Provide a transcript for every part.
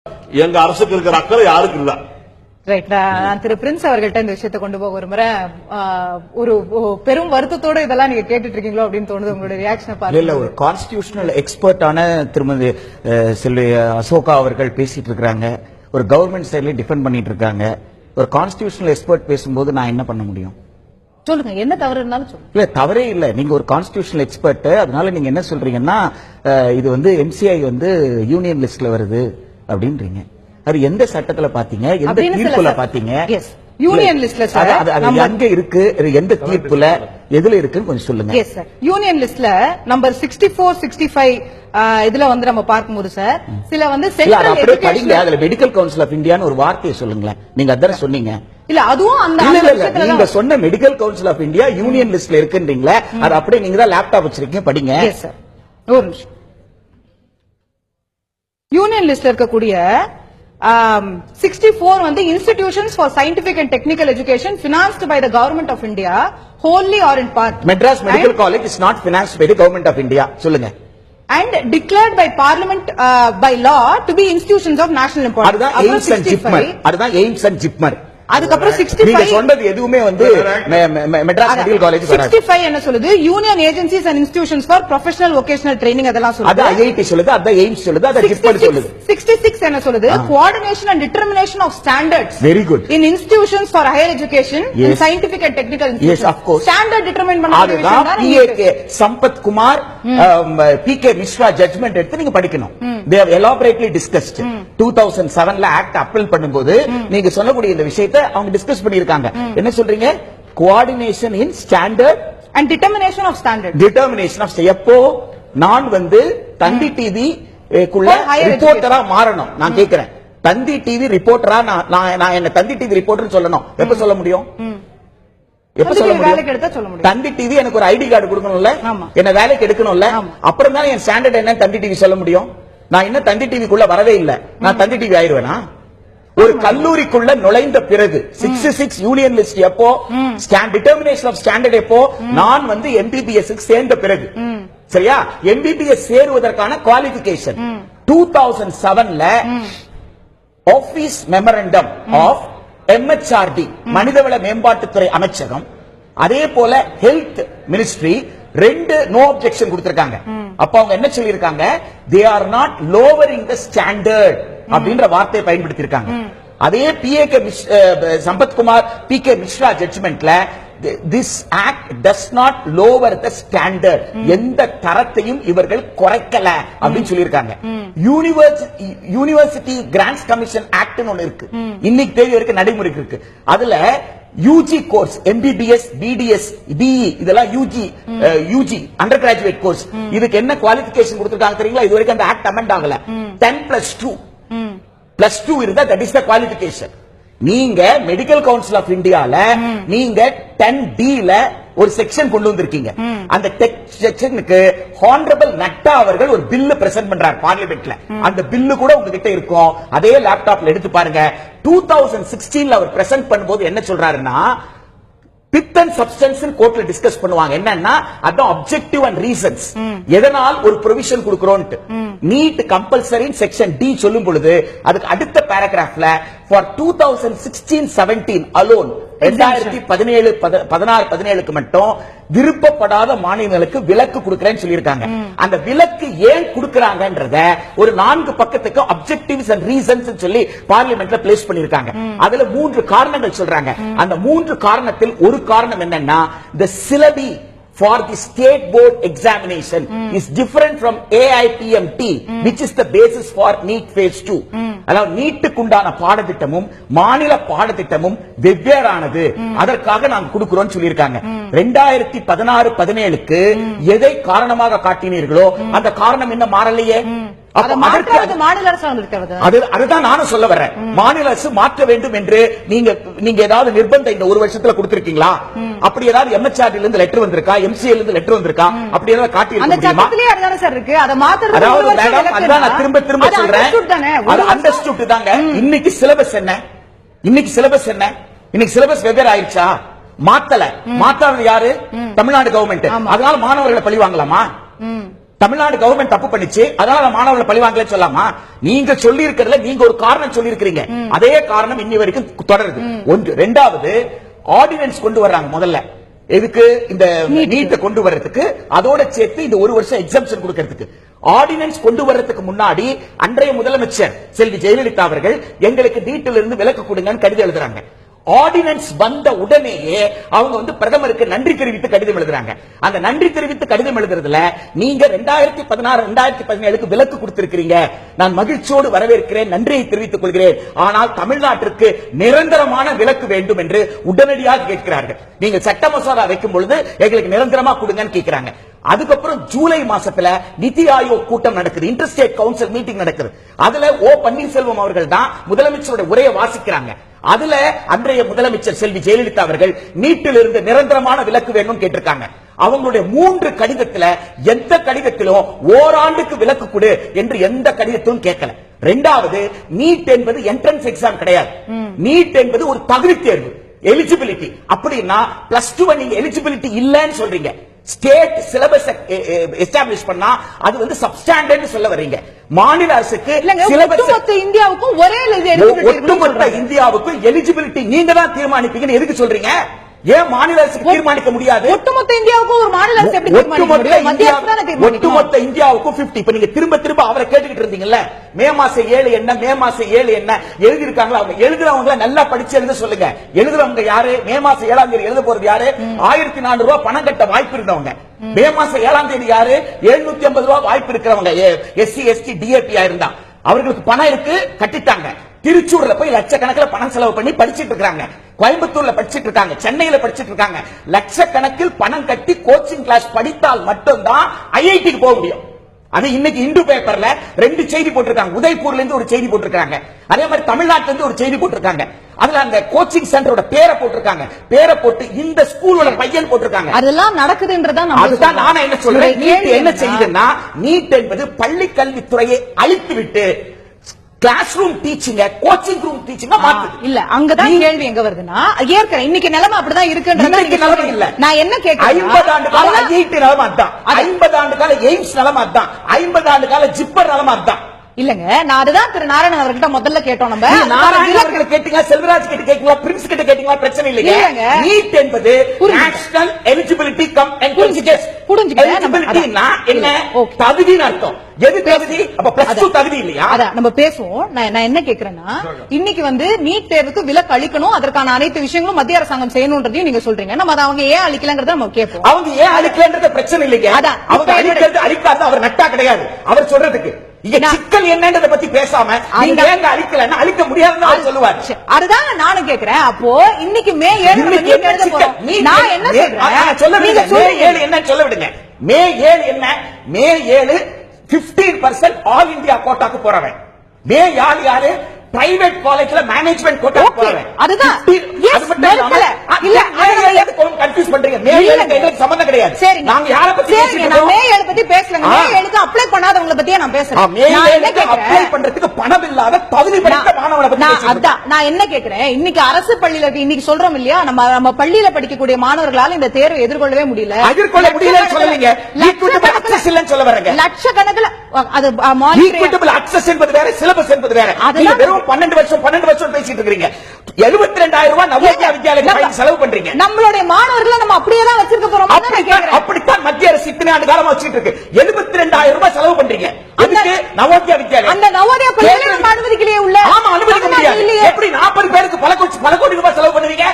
எங்க அரசுக்கு இருக்கிற அக்கறை யாருக்கு இல்ல. ரைட். நான் திரு பிரின்ஸ் அவர்கள்ட்ட இந்த விஷயத்தை கொண்டு போக விரும்புறேன். ஒரு பெரும் வருத்தத்தோட இதெல்லாம் நீங்க கேட்டுட்டு இருக்கீங்களோ அப்படின்னு தோணுது. உங்களுடைய ரியாக்ஷனை பாருங்க. இல்ல, ஒரு கான்ஸ்டிடியூஷனல் எக்ஸ்பர்ட்டான திருமதி செல்வி அசோகா அவர்கள் பேசிட்டு இருக்காங்க. ஒரு கவர்மெண்ட் சைட்ல டிஃபெண்ட் பண்ணிட்டு இருக்காங்க. ஒரு கான்ஸ்டிடியூஷனல் எக்ஸ்பர்ட் பேசும்போது நான் என்ன பண்ண முடியும்? சொல்லுங்க, என்ன தவறு இருந்தாலும் சொல்லுங்க. இல்ல, தவறே இல்ல. நீங்க ஒரு கான்ஸ்டிடியூஷனல் எக்ஸ்பர்ட், அதனால நீங்க என்ன சொல்றீங்கன்னா இது எம்சிஐ யூனியன் லிஸ்ட்ல வருது அப்படின்றீங்க. அது எந்த சட்டத்துல பாத்தீங்க, எந்த தீர்ப்புல பாத்தீங்க? யூனியன் லிஸ்ட்ல சார் அது எங்க இருக்கு, எந்த தீர்ப்புல எதுல இருக்குன்னு கொஞ்சம் சொல்லுங்க. எஸ் சார், யூனியன் லிஸ்ட்ல நம்பர் 64, 65 இதுல நம்ம பார்க்கும்போது சார் சில சென்ட்ரல் அப்படியே படிங்க. அதுல மெடிக்கல் கவுன்சில் ஆஃப் இந்தியான்னு ஒரு வார்த்தையை சொல்லுங்களேன். நீங்க அதான சொன்னீங்க. இல்ல, அதுவும் அந்த நீங்க சொன்ன medical council of India union லிஸ்ட்ல இருக்குன்றீங்களா? அது அப்படியே நீங்க தான் லேப்டாப் வச்சிருக்கீங்க, படிங்க. எஸ் சார், ஒரு நிமிஷம். யூனியன் லிஸ்ட்ல இருக்கக்கூடிய 64 institutions for scientific and technical education financed by the government of India wholly or in part. Madras Medical College is not financed by the government of India. சொல்லுங்க. And declared by parliament by law to be institutions of national importance. அதுதான் AIIMS and JIPMER. அதுதான் AIIMS and JIPMER. அதுக்கப்புறம் 65 நீங்க சொன்னது எதுவுமே Madras medical college வராது. 65 என்ன சொல்லுது? Union agencies and institutions for professional vocational training அதெல்லாம் சொல்லுது. அது ஐஐடி சொல்லுது, அது எய்ம்ஸ் சொல்லுது, அது ஜிப்மர் சொல்லுது. 66 என்ன சொல்லுது? Coordination and determination of standards. Very good. In institutions for higher education and scientific and technical institutions. Yes, of course. Standard determine பண்ண விஷயம் தான். PK Sampath Kumar PK Mishra judgment எடுத்து நீங்க படிக்கணும். They have elaborately discussed. 2007ல ஆக்ட் அப்பீல் பண்ணும்போது நீங்க சொல்லக்கூடிய இந்த விஷயத்தை அவங்க டிஸ்கஸ் பண்ணிருக்காங்க. என்ன சொல்றீங்க? Coordination in standard and determination of standard. Determination of எப்போ நான் தந்தி டிவி குள்ள ரிப்போர்ட்டரா மாறணும். நான் கேக்குறேன், தந்தி டிவி ரிப்போர்ட்டரா நான் என்ன தந்தி டிவி ரிப்போர்ட்டர் சொல்லணும். எப்ப சொல்ல முடியும்? எப்ப சொல்ல முடியும்? தந்தி டிவி எனக்கு ஒரு ஐடி கார்டு கொடுக்கணும்ல, என்ன வேலைக்கு எடுக்கணும்ல, அப்புறம் தான் என் ஸ்டாண்டர்ட் என்ன தந்தி டிவி சொல்ல முடியும். நான் இன்னும் தந்தி டிவிக்குள்ள வரவே இல்லை, நான் தந்தி டிவி ஆயிருவேனா? ஒரு கல்லூரிக்குள்ள நுழைந்த பிறகு 66 யூனியன் லிஸ்ட் எப்போ, டிட்டர்மினேஷன் ஆஃப் ஸ்டாண்டர்ட் எப்போ, நான் எம்பிபிஎஸ் சேர்ந்த பிறகு. சரியா? எம்பிபிஎஸ் சேருவதற்கான குவாலிபிகேஷன் 2007ல ஆபீஸ் மெமரண்டம் ஆஃப் MHRD மனிதவள மேம்பாட்டுத்துறை அமைச்சகம், அதே போல ஹெல்த் மினிஸ்ட்ரி 2 நோ அப்ஜெக்ஷன் கொடுத்திருக்காங்க. அப்ப அவங்க என்ன சொல்லிருக்காங்க? they are not lowering the standard அப்படின்ற வார்த்தையை பயன்படுத்தி இருக்காங்க. அதே Sampath Kumar PK Mishra ஜட்ஜ்மென்ட்ல this act does not lower the standard, எந்த தரத்தையும் இவர்கள் குறைக்கல அப்படின்னு சொல்லியிருக்காங்க. யூனிவர்சிட்டி கிராண்ட்ஸ் கமிஷன் ஆக்ட் ஒன்னு இருக்கு, இன்னைக்கு தேதி வரைக்கும் நடைமுறைக்கு இருக்கு. அதுல UG course MBBS BDS BE இதெல்லாம் யூஜி அண்டர் கிராஜுவேட் கோர்ஸ், இதுக்கு என்ன குவாலிஃபிகேஷன் கொடுத்திருக்காங்க தெரியுங்களா? இது வரைக்கும் அந்த ஆக்ட் அமெண்ட் ஆகல. 10+2 இருந்தா தட் இஸ் த குவாலிஃபிகேஷன். நீங்க மெடிக்கல் கவுன்சில் ஆஃப் இந்தியால நீங்க 10D ல ஒரு செக்ஷன் கொண்டு வந்திருக்கீங்க. அந்த செக்ஷனுக்கு ஹானரபிள் நட்டா அவர்கள் ஒரு பில் பிரசன்ட் பண்றார் பார்லிமெண்ட்ல. அந்த பில்லு கூட உங்ககிட்ட இருக்கும், அதே லேப்டாப்ல எடுத்து பாருங்க. 2016ல அவர் பிரசன்ட் பண்ணும்போது என்ன சொல்றாருன்னா, பித் அண்ட் சப்ஸ்டன்ஸ் கோர்ட்ல டிஸ்கஸ் பண்ணுவாங்க. என்னன்னா அதான் அப்ஜெக்டிவ் அண்ட் ரீசன்ஸ், எதனால் ஒரு ப்ரொவிஷன் கொடுக்கிறோம். நீட் கம்பல்சரி செக்ஷன் D சொல்லும் பொழுது அதுக்கு அடுத்த பேராகிராஃப்ல ஃபார் 2016-17 அலோன் 2017-16-17க்கு மட்டும் விருப்பப்படாத மாநிலங்களுக்கு விலக்கு கொடுக்கிறேன்னு சொல்லியிருக்காங்க. அந்த விலக்கு ஏன் கொடுக்கறாங்கன்றத ஒரு 4 பக்கத்துக்கு அப்ஜெக்டிவ்ஸ் அண்ட் ரீசன்ஸ் சொல்லி பார்லிமெண்ட்ல பிளேஸ் பண்ணிருக்காங்க. அதுல 3 காரணங்கள் சொல்றாங்க. அந்த 3 காரணத்தில் ஒரு காரணம் என்னன்னா, the syllabi for the state board examination is different from AIPMT, which is the basis for NEET phase 2. அதாவது நீட்டுக்குண்டான பாடத்திட்டமும் மாநில பாடத்திட்டமும் வெவ்வேறானது, அதற்காக நாம் கொடுக்கிறோம் சொல்லியிருக்காங்க. 2016-17க்கு எதை காரணமாக காட்டினீர்களோ அந்த காரணம் என்ன மாறலையே. அதுதான் நானும் சொல்ல வரேன். மாநில அரசு மாற்ற வேண்டும் என்று நீங்க ஏதாவது நிர்பந்தம் இந்த ஒரு வருஷத்துல கொடுத்திருக்கீங்களா? அப்படி ஏதாவது MHRD இருந்து லெட்டர் வந்திருக்கா, MCA இருந்து லெட்டர் வந்திருக்கா? அப்படி ஏதாவது காட்டி முடியுமா? அதாவது மேடம், அதான் நான் திரும்ப சொல்றேன், அது அண்டர்ஸ்டுட் தாங்க. இன்னைக்கு சிலபஸ் என்ன? இன்னைக்கு சிலபஸ் வெவ்வேறு ஆயிடுச்சா? மாத்தாதது யாரு? தமிழ்நாடு கவர்மெண்ட். அதனால மாணவர்களை பழி வாங்கலாமா? தமிழ்நாடு கவர்மெண்ட் தப்பு பண்ணிச்சு, அதனால மாணவர்களை பழிவாங்கல சொல்லாமா? நீங்க சொல்லி இருக்கிறதுல நீங்க ஒரு காரணம் சொல்லி இருக்கிறீங்க, அதே காரணம் இன்னி வரைக்கும் தொடருது. ஒன்று. இரண்டாவது, ஆர்டினன்ஸ் கொண்டு வர்றாங்க முதல்ல. எதுக்கு? இந்த நீட்டை கொண்டு வர்றதுக்கு, அதோட சேர்த்து இந்த ஒரு வருஷம் எக்ஸம்ஷன் கொடுக்கிறதுக்கு. ஆர்டினன்ஸ் கொண்டு வர்றதுக்கு முன்னாடி அன்றைய முதலமைச்சர் செல்வி ஜெயலலிதா அவர்கள் எங்களுக்கு நீட்டில் இருந்து விலக்கு கொடுங்கன்னு கடிதம் எழுதுறாங்க. ஆர்டினன்ஸ் வந்த உடனேயே அவங்க வந்து பிரதமருக்கு நன்றி தெரிவித்து கடிதம் எழுதுறாங்க. அந்த நன்றி தெரிவித்து கடிதம் எழுதுறதுல நீங்க 2016 2017க்கு விலக்கு கொடுத்திருக்கிறீங்க, நான் மகிழ்ச்சியோடு வரவேற்கிறேன், நன்றியை தெரிவித்துக் கொள்கிறேன். ஆனால் தமிழ்நாட்டிற்கு நிரந்தரமான விலக்கு வேண்டும் என்று உடனடியாக கேட்கிறார்கள். நீங்க சட்ட மசோதா வைக்கும் பொழுது எங்களுக்கு நிரந்தரமா கொடுங்கன்னு கேட்கிறாங்க. அதுக்கப்புறம் ஜூலை மாசத்துல நிதி ஆயோக் கூட்டம் நடக்குது, இன்டர்ஸ்டேட் கவுன்சில் மீட்டிங் நடக்குது. அதுல ஓ பன்னீர்செல்வம் அவர்கள் தான் முதலமைச்சரோட உரையை வாசிக்கிறாங்க. அதுல அன்றைய முதலமைச்சர் செல்வி ஜெயலலிதா அவர்கள் நீட்டில் இருந்து நிரந்தரமான விலக்கு வேணும் கேட்டிருக்காங்க. அவங்களுடைய 3 கடிதத்துல எந்த கடிதத்திலும் ஓராண்டுக்கு விலக்கு கொடு என்று எந்த கடிதத்திலும் கேட்கல. இரண்டாவது, நீட் என்பது என்ட்ரன்ஸ் எக்ஸாம் கிடையாது. நீட் என்பது ஒரு தகுதி தேர்வு, எலிஜிபிலிட்டி. அப்படின்னா +2 நீங்க எலிஜிபிலிட்டி இல்லன்னு சொல்றீங்க. ஸ்டேட் சிலபஸ் எஸ்டாப்லிஷ் பண்ணா அது வந்து சப்ஸ்டாண்டர்ட் சொல்ல வர்றீங்க. மாநில அரசுக்கு ஒட்டுமொத்த இந்தியாவுக்கும் ஒரே ஒட்டுமொத்த இந்தியாவுக்கும் எலிஜிபிலிட்டி நீங்க தான் தீர்மானிப்பீங்கன்னு எதுக்கு சொல்றீங்க? ஏன் மாநில அரசுக்கு தீர்மானிக்க முடியாது? ஒட்டுமொத்த இந்தியாவுக்கும் ஒரு மாநில அரசு எப்படி தீர்மானிக்க முடியும்? மத்திய அரசு தான தீர்மானிக்கும். ஒட்டுமொத்த இந்தியாவுக்கும் 50. இப்ப நீங்க திரும்ப திரும்ப அவரை கேட்டுக்கிட்டு இருந்தீங்கல்ல, மே மாசம் 7 என்ன, மே மாசம் 7 என்ன எழுதி இருக்காங்களா? அவங்க எழுதுறவங்க நல்லா படிச்சு எழுத சொல்லுங்க. எழுதுறவங்க யாரு? மே மாசம் 7ஆம் தேதி எழுத போறது யாரு? 1400 ரூபாய் பணம் கட்ட வாய்ப்பு இருந்தவங்க. மே மாசம் 7ஆம் தேதி யாரு? 750 ரூபாய் வாய்ப்பு இருக்கிறவங்க. SC ST DAP இருந்தா அவர்களுக்கு பணம் இருக்கு, கட்டிட்டாங்க. திருச்சூர்ல போய் லட்சக்கணக்கில் பணம் செலவு பண்ணி படிச்சிட்டு இருக்காங்க. கோயம்புத்தூர்ல படிச்சிட்டு இருக்காங்க, சென்னையில படிச்சிட்டு இருக்காங்க. லட்சக்கணக்கில் பணம் கட்டி கோச்சிங் கிளாஸ் படித்தால் மட்டும்தான் IITக்கு போக முடியும். அது இன்னைக்கு இந்து பேப்பர்ல 2 செய்தி போட்டிருக்காங்க. உதய்பூர்ல இருந்து ஒரு செய்தி போட்டிருக்காங்க, அதே மாதிரி தமிழ்நாட்டில இருந்து ஒரு செய்தி போட்டிருக்காங்க. அதுல அந்த கோச்சிங் சென்டரோட பேரை போட்டிருக்காங்க. பேரை போட்டு இந்த ஸ்கூலோட பையன் போட்டிருக்காங்க. அதெல்லாம் நடக்குதுன்றதா அதுதான் நான் என்ன சொல்றேன். நீட் என்ன செய்யுதுன்னா, நீட் என்பது பள்ளி கல்வித்துறையை அழித்து விட்டு classroom teaching, coaching room teaching மாத்துது. இல்ல, அங்கதான் கேள்வி எங்க வருதுன்னா, ஏற்கனவே இன்னைக்கு நிலைமை அப்படிதான் இருக்குன்றது இல்ல. நான் என்ன கேட்கிறேன், 50 ஆண்டு கால IIT நிலைமை அதான், 50 ஆண்டு கால எய்ம்ஸ் நிலைமை அதான், 50 ஆண்டு கால ஜிப்பர் நிலைமை அதான். இல்லங்க, நான் அதுதான் திரு நாராயணன் அவர்கிட்ட முதல்ல கேட்டோம். நம்ம நாராயணன் அவர்கள் கேட்டீங்களா, செல்வராஜ் கிட்ட கேட்டீங்களா, பிரின்ஸ் கிட்ட கேட்டீங்களா, பிரச்சனை இல்லைங்க. நீட் என்பது நேஷனல் எலிஜிபிலிட்டி கம் என்ட்ரன்ஸ். எலிஜிபிலிட்டினா என்ன? தகுதின்னு அர்த்தம். எது தகுதி? அப்ப +2 தகுதி இல்லையா? அதான் நம்ம பேசுவோம். நான் என்ன கேக்குறேன்னா, இன்னைக்கு வந்து நீட் தேர்வுக்கு விலக்கு அளிக்கணும், அதற்கான அனைத்து விஷயங்களும் மத்திய அரசாங்கம் செய்யணும்ன்றதையும் நீங்க சொல்றீங்க. நம்ம அவங்க ஏன் அளிக்கலங்கறத நம்ம கேட்போம். அவங்க ஏன் அளிக்கலன்றது பிரச்சனை இல்லைங்க. அவங்க அளிக்கிறது அளிக்காத அவர் நட்டா கிடையாது அவர் சொல்றதுக்கு. இங்க சிக்கல் என்னன்றத பத்தி பேசாம நீங்க ஏங்க அளிக்கலன்னா அளிக்க முடியாதுன்னு அவர் சொல்லுவார். அதுதான் நானும் கேக்குறேன். அப்போ இன்னைக்கு மே 7 எழுத போறோம். நான் என்ன சொல்றேன், சொல்ல விடுங்க. மே 7 என்ன சொல்ல விடுங்க. மே 7 என்ன? மே 7 15% ஆல் இந்தியா கோட்டாக்கு போறவன். மே யாரு? பிரைவேட் காலேஜ்ல மேனேஜ்மெண்ட் கோட்டாக்கு போறவன். அதுதான் அது மட்டும் இல்ல. கன்ஃபியூஸ் பண்றீங்க. மே 7க்கு எங்களுக்கு சம்பந்தம் கிடையாது. சரி, நாங்க யார பத்தி பேசிட்டு இருக்கோம்? மே 7 பத்தி பேசலங்க. மே 7க்கு அப்ளை பண்ணாதவங்கள பத்தியே நான் பேசுறேன். மே 7க்கு அப்ளை பண்றதுக்கு பணம் இல்லாத தகுதி படைத்த மாணவனை பத்தி பேசுறேன். அதான் நான் என்ன கேக்குறேன். இன்னைக்கு அரசு பள்ளியில இன்னைக்கு சொல்றோம் இல்லையா, நம்ம பள்ளியில படிக்கக்கூடிய மாணவர்களால இந்த தேர்வை எதிர்கொள்ளவே முடியல. எதிர்கொள்ள முடியலன்னு சொல்லலீங்க. ஈக்குவட்டபிள் அக்சஸ் இல்லன்னு சொல்ல வரீங்க. லட்சக்கணக்கில் அது ஈக்குவட்டபிள் அக்சஸ் என்பது வேற, சிலபஸ் என்பது வேற. நீங்க வெறும் 12 வருஷம் பேசிட்டு இருக்கீங்க. 72,000 ரூபாய் நவோதயா வித்யாலயத்துக்கு செலவு பண்றீங்க. நம்மளுடைய மாணவர்களை நம்ம அப்படியே தான் வச்சிருக்க போறோம். அப்படித்தான் மத்திய அரசு இத்தனை ஆண்டு காலமா வச்சிட்டு இருக்கு. 72,000 ரூபாய் செலவு பண்றீங்க. எதுக்கு? நவோதயா வித்யாலயம். அந்த நவோதயா பள்ளிகளை நம்ம அனுமதிக்கலையே உள்ள. ஆமா, அனுமதிக்க முடியாது. எப்படி 40 பேருக்கு பல கோடி ரூபாய் செலவு பண்ணுவீங்க?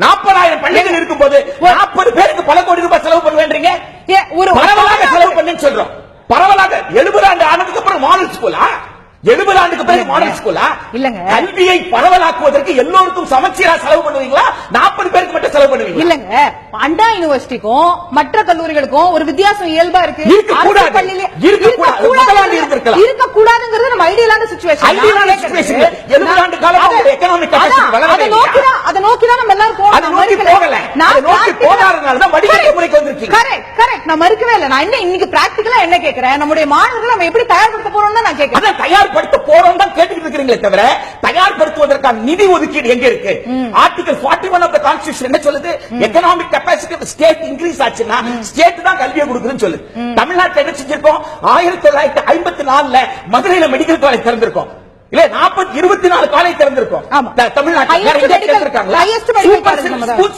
40,000 பள்ளிகள் இருக்கும்போது 40 பேருக்கு பல கோடி ரூபாய் செலவு பண்ணுவேன்றீங்க. ஒரு பரவலாக செலவு பண்ணுன்னு சொல்றோம். பரவலாக 70 ஆண்டு ஆனதுக்கு அப்புறம் மாடல் ஸ்கூலா? 70 ஆண்டுக்கு பிறகு மாடல் ஸ்கூலா? இல்லங்க. கல்வியை பரவலாக்குவதற்கு எல்லோருக்கும் சமச்சீரா செலவு பண்ணுவீங்களா? 40 பேருக்கு மட்டும் செலவு பண்ணுவீங்க? இல்லங்க. அண்ணா யுனிவர்சிட்டிக்கும் மற்ற கல்லூரிகளுக்கும் ஒரு வித்தியாசம் இயல்பா இருக்கு. இருக்கக்கூடாதுங்கிறது நம்ம ஐடியலான சிச்சுவேஷன். 70 ஆண்டு காலம் எக்கனாமிக் கெப்பாசிட்டி வளரவே அதை நோக்கி தான் நம்ம எல்லாரும் போறோம். அதை நோக்கி போகல. நான் நோக்கி போகாதனால தான் வடிகட்ட முறைக்கு வந்திருக்கீங்க. கரெக்ட். நான் மறுக்கவே இல்ல. நான் என்ன இன்னைக்கு பிராக்டிகலா என்ன கேக்குறேன், நம்முடைய மாணவர்களை நம்ம எப்படி தயார்படுத்த போறோம்னு நான் கேக்குறேன். தயார்படுத்த போறோம் தான் கேட்டுக்கிட்டு இருக்கீங்களே தவிர தயார்படுத்துவது நடத்துவதற்கான நிதி ஒதுக்கீடு எங்க இருக்கு? ஆர்டிகல் 41 ஆஃப் தி கான்ஸ்டிடியூஷன் என்ன சொல்லுது? Economic capacity of state increase ஆச்சுன்னா ஸ்டேட் தான் கல்வியை கொடுக்குதுன்னு சொல்லுது. தமிழ்நாட்டில் என்ன செஞ்சிருக்கோம்? 1954ல மதுரையில மெடிக்கல் காலேஜ் திறந்திருக்கோம். இல்ல 24 காலேஜ் திறந்திருக்கோம் தமிழ்நாட்டில்.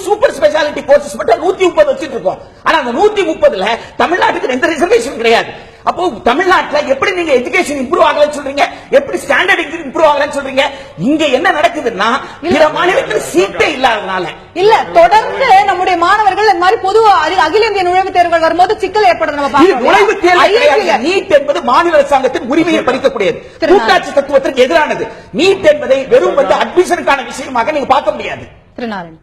சூப்பர் ஸ்பெஷாலிட்டி கோர்சஸ் மட்டும் 130 வச்சிட்டு இருக்கோம். ஆனா அந்த 130ல தமிழ்நாட்டுக்கு எந்த ரிசர்வேஷன் கிடையாது. அப்போ தமிழ்நாட்டில் எப்படி நீங்க எஜுகேஷன் இம்ப்ரூவ் ஆகலன்னு சொல்றீங்க? எப்படி ஸ்டாண்டர்ட் இம்ப்ரூவ் ஆகலன்னு சொல்றீங்க? இங்க என்ன நடக்குதுன்னா பிற மாநிலத்தில் சீட்டே இல்லாதனால இல்ல, தொடர்ந்து நம்முடைய மாணவர்கள் இந்த மாதிரி பொது அகில இந்திய நுழைவுத் தேர்வுகள் வரும்போது சிக்கல் ஏற்படுது. நுழைவுத் தேர்வு நீட் என்பது மாநில அரசாங்கத்தின் உரிமையை பறிக்கக்கூடியது, கூட்டாட்சி தத்துவத்திற்கு எதிரானது. நீட் என்பதை வெறும் அட்மிஷனுக்கான விஷயமாக நீங்க பார்க்க முடியாது. திருநாராயணன்